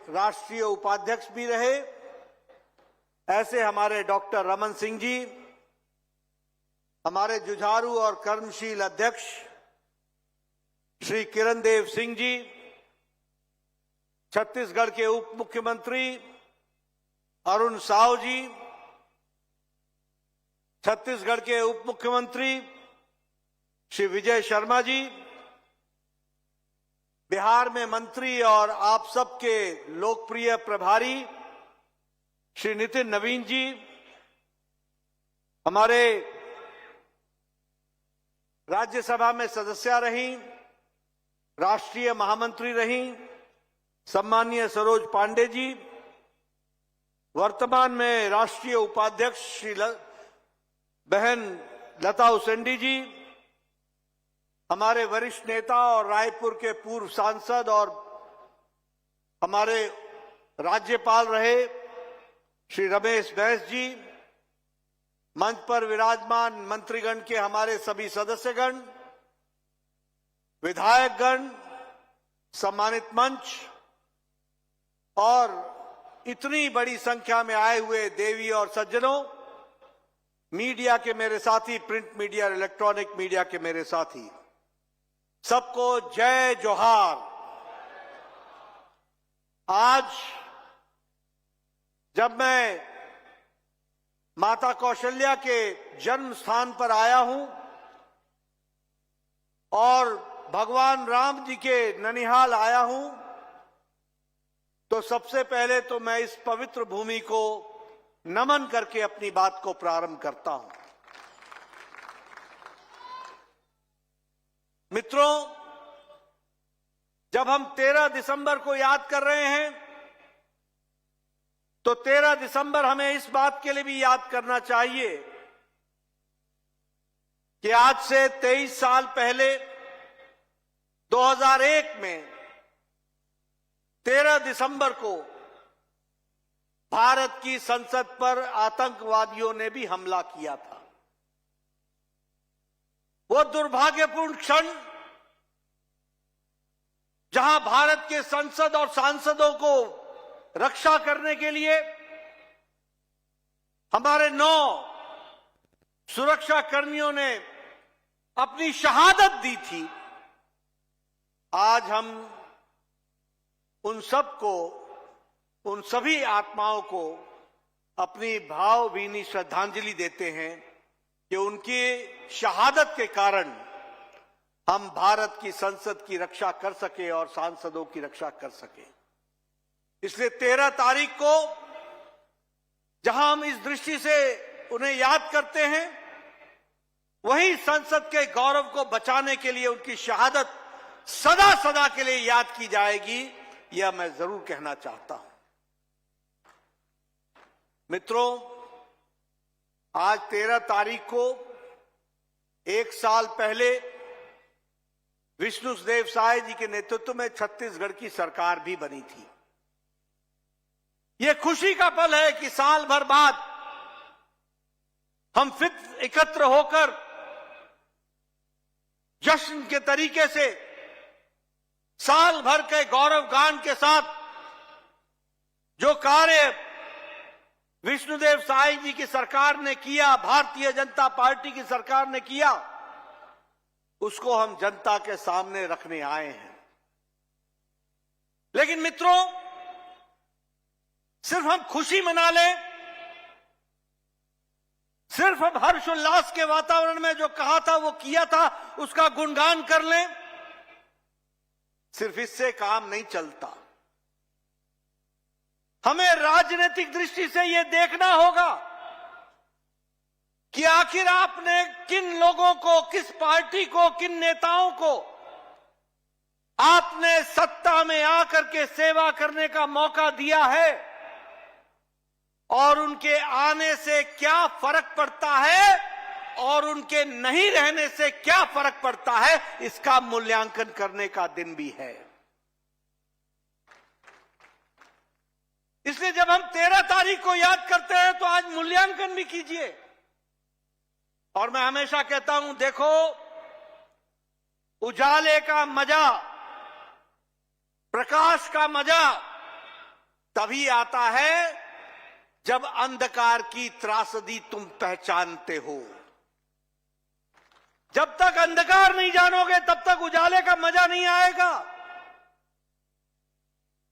राष्ट्रीय उपाध्यक्ष भी रहे, ऐसे हमारे डॉक्टर रमन सिंह जी, हमारे जुझारू और कर्मशील अध्यक्ष श्री किरण देव सिंह जी, छत्तीसगढ़ के उप मुख्यमंत्री अरुण साव जी, छत्तीसगढ़ के उप मुख्यमंत्री श्री विजय शर्मा जी, बिहार में मंत्री और आप सबके लोकप्रिय प्रभारी श्री नितिन नवीन जी, हमारे राज्यसभा में सदस्या रही, राष्ट्रीय महामंत्री रही सम्माननीय सरोज पांडे जी, वर्तमान में राष्ट्रीय उपाध्यक्ष श्री बहन लता उसेंडी जी, हमारे वरिष्ठ नेता और रायपुर के पूर्व सांसद और हमारे राज्यपाल रहे श्री रमेश बैस जी, मंच पर विराजमान मंत्रीगण के हमारे सभी सदस्यगण, विधायकगण, सम्मानित मंच और इतनी बड़ी संख्या में आए हुए देवी और सज्जनों, मीडिया के मेरे साथी, प्रिंट मीडिया और इलेक्ट्रॉनिक मीडिया के मेरे साथी, सबको जय जोहार। आज जब मैं माता कौशल्या के जन्म स्थान पर आया हूं और भगवान राम जी के ननिहाल आया हूं, तो सबसे पहले तो मैं इस पवित्र भूमि को नमन करके अपनी बात को प्रारंभ करता हूं। मित्रों, जब हम 13 दिसंबर को याद कर रहे हैं, तो 13 दिसंबर हमें इस बात के लिए भी याद करना चाहिए कि आज से 23 साल पहले 2001 में 13 दिसंबर को भारत की संसद पर आतंकवादियों ने भी हमला किया था। वो दुर्भाग्यपूर्ण क्षण जहां भारत के संसद और सांसदों को रक्षा करने के लिए हमारे 9 सुरक्षा कर्मियों ने अपनी शहादत दी थी, आज हम उन सबको, उन सभी आत्माओं को अपनी भावभीनी श्रद्धांजलि देते हैं कि उनकी शहादत के कारण हम भारत की संसद की रक्षा कर सके और सांसदों की रक्षा कर सके। इसलिए 13 तारीख को जहां हम इस दृष्टि से उन्हें याद करते हैं, वहीं संसद के गौरव को बचाने के लिए उनकी शहादत सदा सदा के लिए याद की जाएगी, यह मैं जरूर कहना चाहता हूं। मित्रों, आज 13 तारीख को 1 साल पहले विष्णुदेव साय जी के नेतृत्व में छत्तीसगढ़ की सरकार भी बनी थी। यह खुशी का पल है कि साल भर बाद हम फिर एकत्र होकर जश्न के तरीके से साल भर के गौरव गान के साथ जो कार्य विष्णुदेव साय जी की सरकार ने किया, भारतीय जनता पार्टी की सरकार ने किया, उसको हम जनता के सामने रखने आए हैं। लेकिन मित्रों, सिर्फ हम खुशी मना लें, सिर्फ हम हर्षोल्लास के वातावरण में जो कहा था वो किया था उसका गुणगान कर लें, सिर्फ इससे काम नहीं चलता। हमें राजनीतिक दृष्टि से यह देखना होगा कि आखिर आपने किन लोगों को, किस पार्टी को, किन नेताओं को आपने सत्ता में आकर के सेवा करने का मौका दिया है और उनके आने से क्या फर्क पड़ता है और उनके नहीं रहने से क्या फर्क पड़ता है, इसका मूल्यांकन करने का दिन भी है। इसलिए जब हम 13 तारीख को याद करते हैं तो आज मूल्यांकन भी कीजिए। और मैं हमेशा कहता हूं, देखो, उजाले का मजा, प्रकाश का मजा तभी आता है जब अंधकार की त्रासदी तुम पहचानते हो। जब तक अंधकार नहीं जानोगे तब तक उजाले का मजा नहीं आएगा।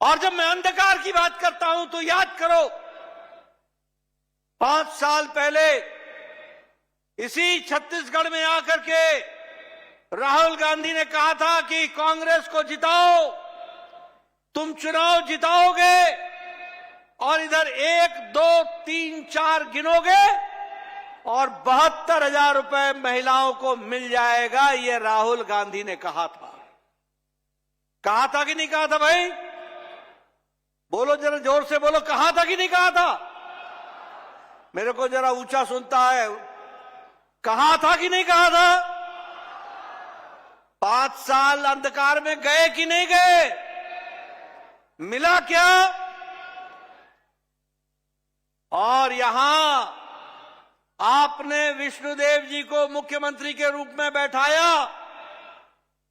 और जब मैं अंधकार की बात करता हूं तो याद करो, 5 साल पहले इसी छत्तीसगढ़ में आकर के राहुल गांधी ने कहा था कि कांग्रेस को जिताओ, तुम चुनाव जिताओगे और इधर 1, 2, 3, 4 गिनोगे और 72,000 रुपए महिलाओं को मिल जाएगा। ये राहुल गांधी ने कहा था। कहा था कि नहीं कहा था भाई? बोलो, जरा जोर से बोलो, कहा था कि नहीं कहा था? मेरे को जरा ऊंचा सुनता है। कहा था कि नहीं कहा था? 5 साल अंधकार में गए कि नहीं गए? मिला क्या? और यहां आपने विष्णुदेव जी को मुख्यमंत्री के रूप में बैठाया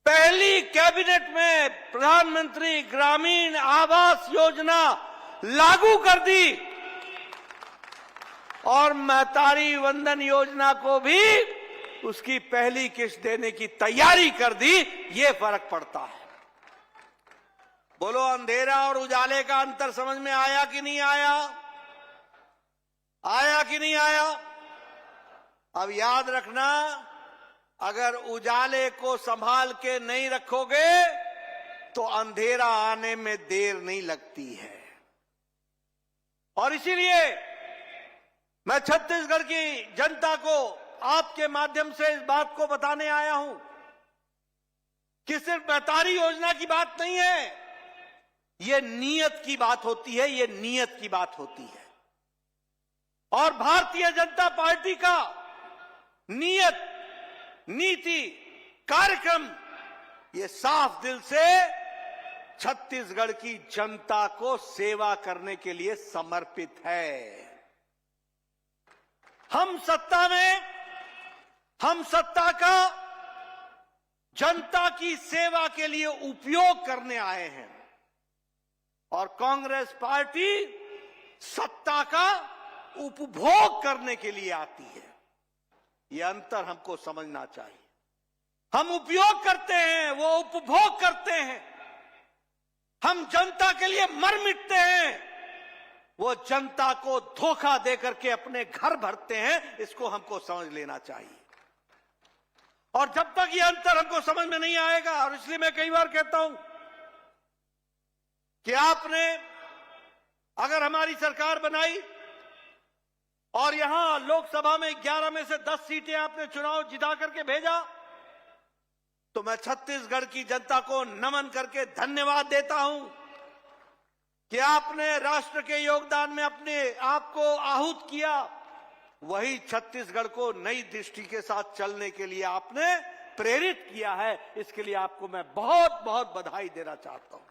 पहली कैबिनेट में प्रधानमंत्री ग्रामीण आवास योजना लागू कर दी और महतारी वंदन योजना को भी उसकी पहली किस्त देने की तैयारी कर दी। ये फर्क पड़ता है। बोलो, अंधेरा और उजाले का अंतर समझ में आया कि नहीं आया? आया कि नहीं आया? अब याद रखना, अगर उजाले को संभाल के नहीं रखोगे तो अंधेरा आने में देर नहीं लगती है। और इसीलिए मैं छत्तीसगढ़ की जनता को आपके माध्यम से इस बात को बताने आया हूं कि सिर्फ महतारी योजना की बात नहीं है, ये नीयत की बात होती है, ये नीयत की बात होती है। और भारतीय जनता पार्टी का नीयत, नीति, कार्यक्रम ये साफ दिल से छत्तीसगढ़ की जनता को सेवा करने के लिए समर्पित है। हम सत्ता में, हम सत्ता का जनता की सेवा के लिए उपयोग करने आए हैं और कांग्रेस पार्टी सत्ता का उपभोग करने के लिए आती है। यह अंतर हमको समझना चाहिए। हम उपयोग करते हैं, वो उपभोग करते हैं। हम जनता के लिए मर मिटते हैं, वो जनता को धोखा देकर के अपने घर भरते हैं। इसको हमको समझ लेना चाहिए। और जब तक ये अंतर हमको समझ में नहीं आएगा, और इसलिए मैं कई बार कहता हूं कि आपने अगर हमारी सरकार बनाई और यहां लोकसभा में 11 में से 10 सीटें आपने चुनाव जिता करके भेजा, तो मैं छत्तीसगढ़ की जनता को नमन करके धन्यवाद देता हूं कि आपने राष्ट्र के योगदान में अपने आप को आहूत किया। वही छत्तीसगढ़ को नई दृष्टि के साथ चलने के लिए आपने प्रेरित किया है। इसके लिए आपको मैं बहुत बहुत बधाई देना चाहता हूं।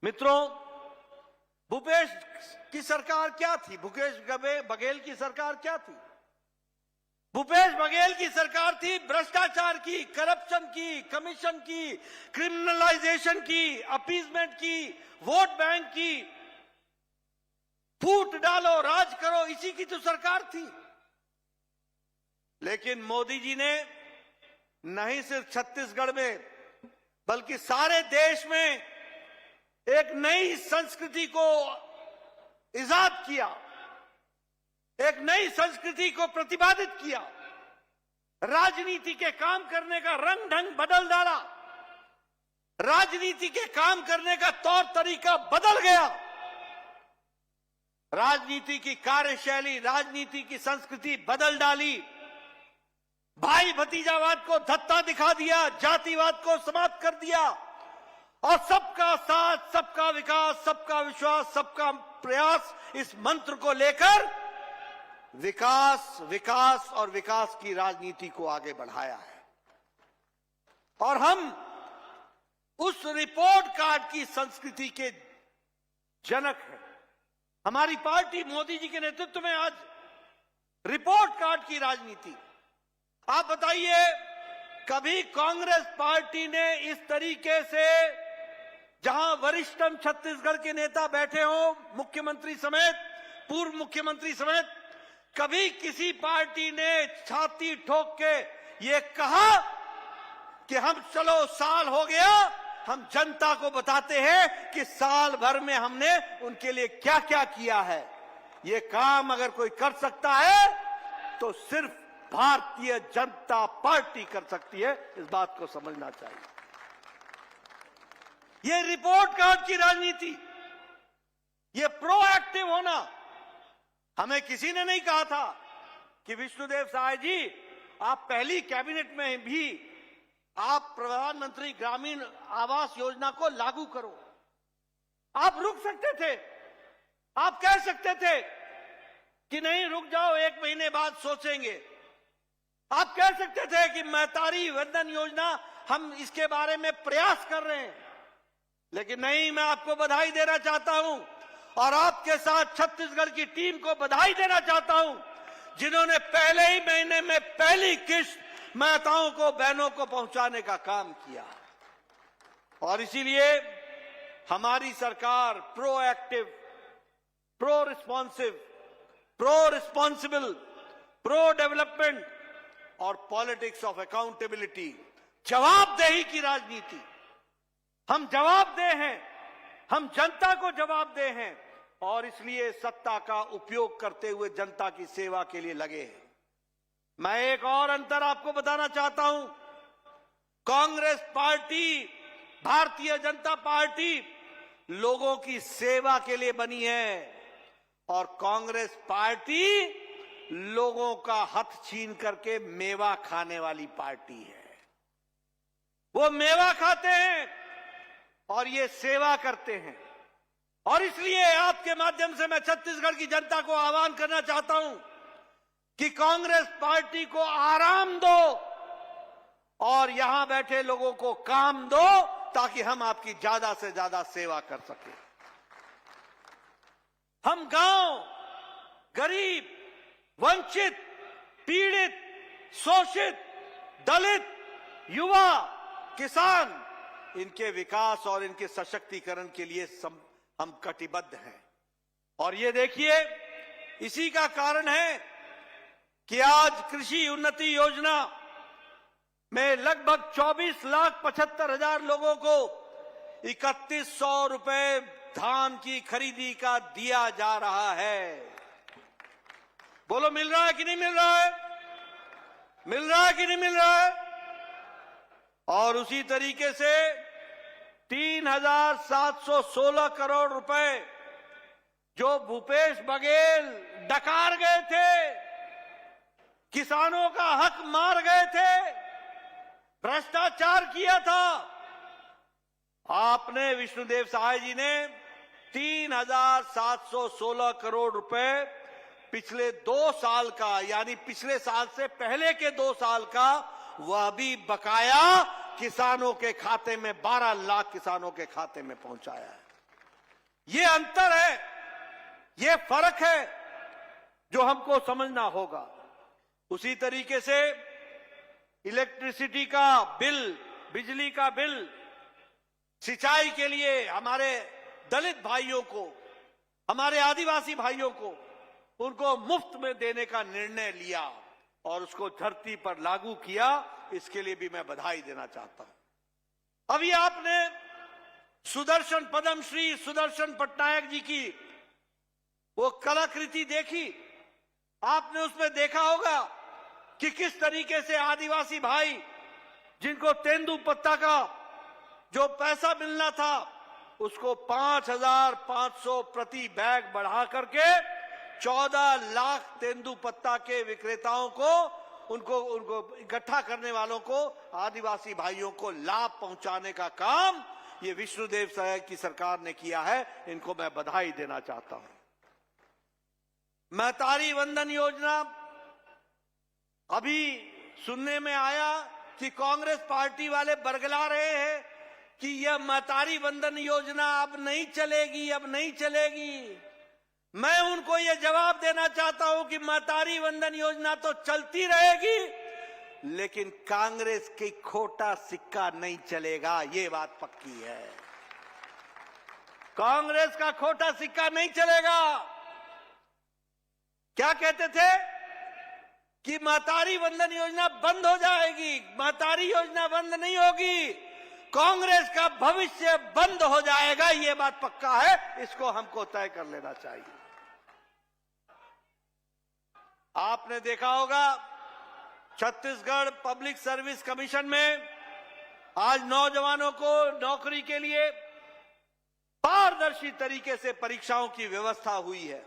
मित्रों, भूपेश की सरकार क्या थी? भूपेश बघेल की सरकार क्या थी? भूपेश बघेल की सरकार थी भ्रष्टाचार की, करप्शन की, कमीशन की, क्रिमिनलाइजेशन की, अपीजमेंट की, वोट बैंक की, फूट डालो राज करो, इसी की तो सरकार थी। लेकिन मोदी जी ने नहीं सिर्फ छत्तीसगढ़ में बल्कि सारे देश में एक नई संस्कृति को इजाद किया, एक नई संस्कृति को प्रतिपादित किया। राजनीति के काम करने का रंग ढंग बदल डाला, राजनीति के काम करने का तौर तरीका बदल गया, राजनीति की कार्यशैली, राजनीति की संस्कृति बदल डाली। भाई भतीजावाद को धत्ता दिखा दिया, जातिवाद को समाप्त कर दिया और सबका साथ, सबका विकास, सबका विश्वास, सबका प्रयास, इस मंत्र को लेकर विकास, विकास और विकास की राजनीति को आगे बढ़ाया है। और हम उस रिपोर्ट कार्ड की संस्कृति के जनक हैं। हमारी पार्टी मोदी जी के नेतृत्व में आज रिपोर्ट कार्ड की राजनीति। आप बताइए, कभी कांग्रेस पार्टी ने इस तरीके से, जहां वरिष्ठतम छत्तीसगढ़ के नेता बैठे हो, मुख्यमंत्री समेत, पूर्व मुख्यमंत्री समेत, कभी किसी पार्टी ने छाती ठोक के ये कहा कि हम चलो साल हो गया, हम जनता को बताते हैं कि साल भर में हमने उनके लिए क्या क्या किया है। ये काम अगर कोई कर सकता है तो सिर्फ भारतीय जनता पार्टी कर सकती है। इस बात को समझना चाहिए। ये रिपोर्ट कार्ड की राजनीति, ये प्रोएक्टिव होना, हमें किसी ने नहीं कहा था कि विष्णुदेव साय जी, आप पहली कैबिनेट में भी आप प्रधानमंत्री ग्रामीण आवास योजना को लागू करो। आप रुक सकते थे, आप कह सकते थे कि नहीं रुक जाओ, 1 महीने बाद सोचेंगे। आप कह सकते थे कि महतारी वंदन योजना, हम इसके बारे में प्रयास कर रहे हैं। लेकिन नहीं, मैं आपको बधाई देना चाहता हूं और आपके साथ छत्तीसगढ़ की टीम को बधाई देना चाहता हूं, जिन्होंने पहले ही महीने में पहली किस्त माताओं को, बहनों को पहुंचाने का काम किया। और इसीलिए हमारी सरकार proactive, pro responsible, pro development और पॉलिटिक्स ऑफ अकाउंटेबिलिटी, जवाबदेही की राजनीति। हम जवाबदेह हैं, हम जनता को जवाबदेह हैं और इसलिए सत्ता का उपयोग करते हुए जनता की सेवा के लिए लगे हैं। मैं एक और अंतर आपको बताना चाहता हूं। कांग्रेस पार्टी, भारतीय जनता पार्टी लोगों की सेवा के लिए बनी है और कांग्रेस पार्टी लोगों का हथ छीन करके मेवा खाने वाली पार्टी है। वो मेवा खाते हैं और ये सेवा करते हैं। और इसलिए आपके माध्यम से मैं छत्तीसगढ़ की जनता को आह्वान करना चाहता हूं कि कांग्रेस पार्टी को आराम दो और यहां बैठे लोगों को काम दो ताकि हम आपकी ज्यादा से ज्यादा सेवा कर सकें। हम गांव, गरीब, वंचित, पीड़ित, शोषित, दलित, युवा, किसान, इनके विकास और इनके सशक्तिकरण के लिए हम कटिबद्ध हैं। और ये देखिए, इसी का कारण है कि आज कृषि उन्नति योजना में लगभग 24,75,000 लोगों को 3,100 रुपए धान की खरीदी का दिया जा रहा है। बोलो, मिल रहा है कि नहीं मिल रहा है? मिल रहा है कि नहीं मिल रहा है? और उसी तरीके से 3,716 करोड़ रुपए जो भूपेश बघेल डकार गए थे, किसानों का हक मार गए थे, भ्रष्टाचार किया था, आपने विष्णुदेव साय जी ने 3,716 करोड़ रुपए पिछले 2 साल का, यानी पिछले साल से पहले के 2 साल का वह भी बकाया किसानों के खाते में, 12 लाख किसानों के खाते में पहुंचाया है। ये अंतर है, ये फर्क है जो हमको समझना होगा। उसी तरीके से इलेक्ट्रिसिटी का बिल, बिजली का बिल, सिंचाई के लिए हमारे दलित भाइयों को, हमारे आदिवासी भाइयों को, उनको मुफ्त में देने का निर्णय लिया और उसको धरती पर लागू किया। इसके लिए भी मैं बधाई देना चाहता हूं। अभी आपने सुदर्शन, पद्मश्री सुदर्शन पटनायक जी की वो कलाकृति देखी। आपने उसमें देखा होगा कि किस तरीके से आदिवासी भाई, जिनको तेंदुपत्ता का जो पैसा मिलना था उसको 5,500 प्रति बैग बढ़ा करके 14 लाख तेंदुपत्ता के विक्रेताओं को, उनको इकट्ठा करने वालों को, आदिवासी भाइयों को लाभ पहुंचाने का काम ये विष्णुदेव साय की सरकार ने किया है। इनको मैं बधाई देना चाहता हूं। महतारी वंदन योजना, अभी सुनने में आया कि कांग्रेस पार्टी वाले बरगला रहे हैं कि यह महतारी वंदन योजना अब नहीं चलेगी, अब नहीं चलेगी। मैं उनको यह जवाब देना चाहता हूं कि महतारी वंदन योजना तो चलती रहेगी, लेकिन कांग्रेस की खोटा सिक्का नहीं चलेगा, ये बात पक्की है। कांग्रेस का खोटा सिक्का नहीं चलेगा। क्या कहते थे कि महतारी वंदन योजना बंद हो जाएगी। महतारी योजना बंद नहीं होगी, कांग्रेस का भविष्य बंद हो जाएगा, ये बात पक्का है। इसको हमको तय कर लेना चाहिए। आपने देखा होगा छत्तीसगढ़ पब्लिक सर्विस कमीशन में आज नौजवानों को नौकरी के लिए पारदर्शी तरीके से परीक्षाओं की व्यवस्था हुई है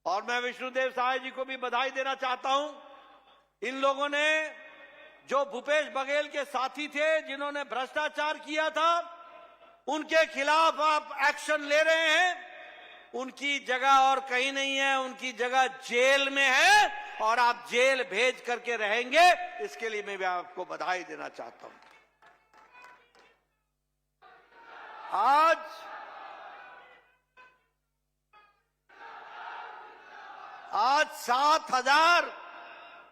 और मैं विष्णुदेव साय जी को भी बधाई देना चाहता हूं। इन लोगों ने, जो भूपेश बघेल के साथी थे, जिन्होंने भ्रष्टाचार किया था, उनके खिलाफ आप एक्शन ले रहे हैं। उनकी जगह और कहीं नहीं है, उनकी जगह जेल में है और आप जेल भेज करके रहेंगे। इसके लिए मैं भी आपको बधाई देना चाहता हूं। आज 7,000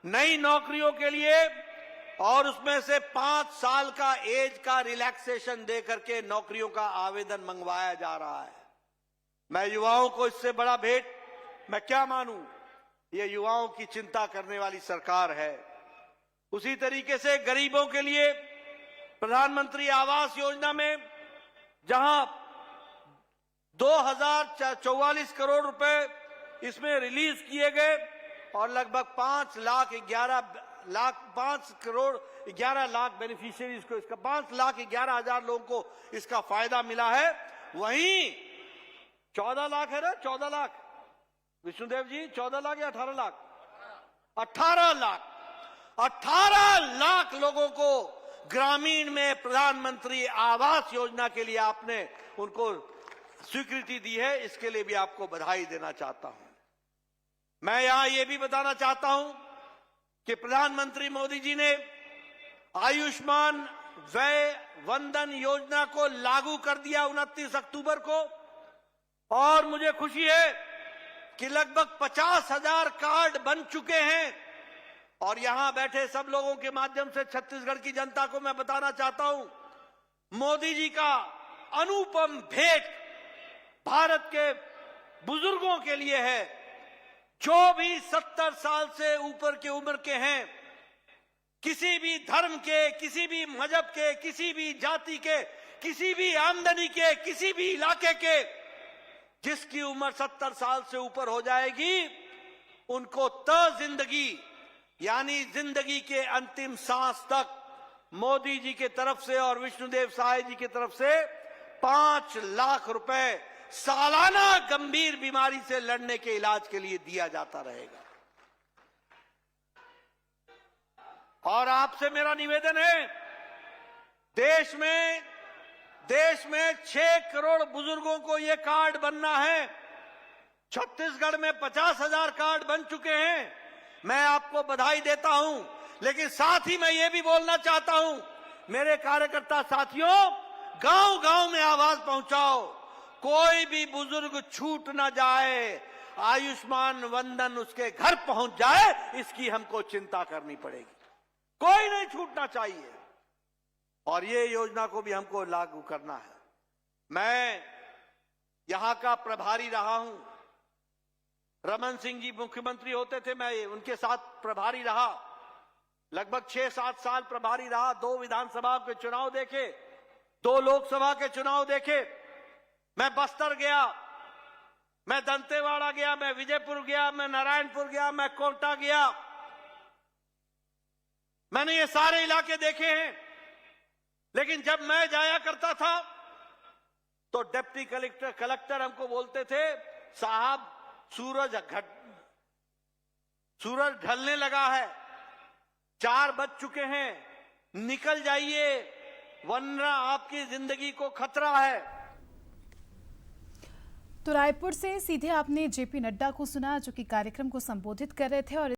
नई नौकरियों के लिए और उसमें से 5 साल का एज का रिलैक्सेशन दे करके नौकरियों का आवेदन मंगवाया जा रहा है। मैं युवाओं को इससे बड़ा भेंट मैं क्या मानूं? ये युवाओं की चिंता करने वाली सरकार है। उसी तरीके से गरीबों के लिए प्रधानमंत्री आवास योजना में जहां 2044 करोड़ रुपए इसमें रिलीज किए गए और लगभग 5 करोड़ 11 लाख बेनिफिशियरीज को इसका 5,11,000 लोगों को इसका फायदा मिला है। वहीं 14 लाख है ना, 14 लाख विष्णुदेव जी, 14 लाख या 18 लाख? 18 लाख लोगों को ग्रामीण में प्रधानमंत्री आवास योजना के लिए आपने उनको स्वीकृति दी है। इसके लिए भी आपको बधाई देना चाहता हूं। मैं यहां यह भी बताना चाहता हूं कि प्रधानमंत्री मोदी जी ने आयुष्मान व्यय वंदन योजना को लागू कर दिया 29 अक्टूबर को, और मुझे खुशी है कि लगभग 50,000 कार्ड बन चुके हैं। और यहां बैठे सब लोगों के माध्यम से छत्तीसगढ़ की जनता को मैं बताना चाहता हूं, मोदी जी का अनुपम भेंट भारत के बुजुर्गों के लिए है। जो भी 70 साल से ऊपर की उम्र के हैं, किसी भी धर्म के, किसी भी मजहब के, किसी भी जाति के, किसी भी आमदनी के, किसी भी इलाके के, जिसकी उम्र 70 साल से ऊपर हो जाएगी, उनको जिंदगी यानी जिंदगी के अंतिम सांस तक मोदी जी के तरफ से और विष्णुदेव साय जी की तरफ से 5 लाख रुपए सालाना गंभीर बीमारी से लड़ने के इलाज के लिए दिया जाता रहेगा। और आपसे मेरा निवेदन है, देश में 6 करोड़ बुजुर्गों को यह कार्ड बनना है। छत्तीसगढ़ में 50,000 कार्ड बन चुके हैं। मैं आपको बधाई देता हूं, लेकिन साथ ही मैं ये भी बोलना चाहता हूं, मेरे कार्यकर्ता साथियों, गांव-गांव में आवाज पहुंचाओ, कोई भी बुजुर्ग छूट ना जाए, आयुष्मान वंदन उसके घर पहुंच जाए, इसकी हमको चिंता करनी पड़ेगी। कोई नहीं छूटना चाहिए, और ये योजना को भी हमको लागू करना है। मैं यहां का प्रभारी रहा हूं, रमन सिंह जी मुख्यमंत्री होते थे, मैं उनके साथ प्रभारी रहा, लगभग 6-7 साल प्रभारी रहा। 2 विधानसभा के चुनाव देखे, 2 लोकसभा के चुनाव देखे। मैं बस्तर गया, मैं दंतेवाड़ा गया, मैं विजयपुर गया, मैं नारायणपुर गया, मैं कोटा गया। मैंने ये सारे इलाके देखे हैं। लेकिन जब मैं जाया करता था तो डिप्टी कलेक्टर हमको बोलते थे, साहब सूरज ढलने लगा है, 4 बज चुके हैं, निकल जाइए वरना आपकी जिंदगी को खतरा है। तो रायपुर से सीधे आपने जेपी नड्डा को सुना, जो कि कार्यक्रम को संबोधित कर रहे थे। और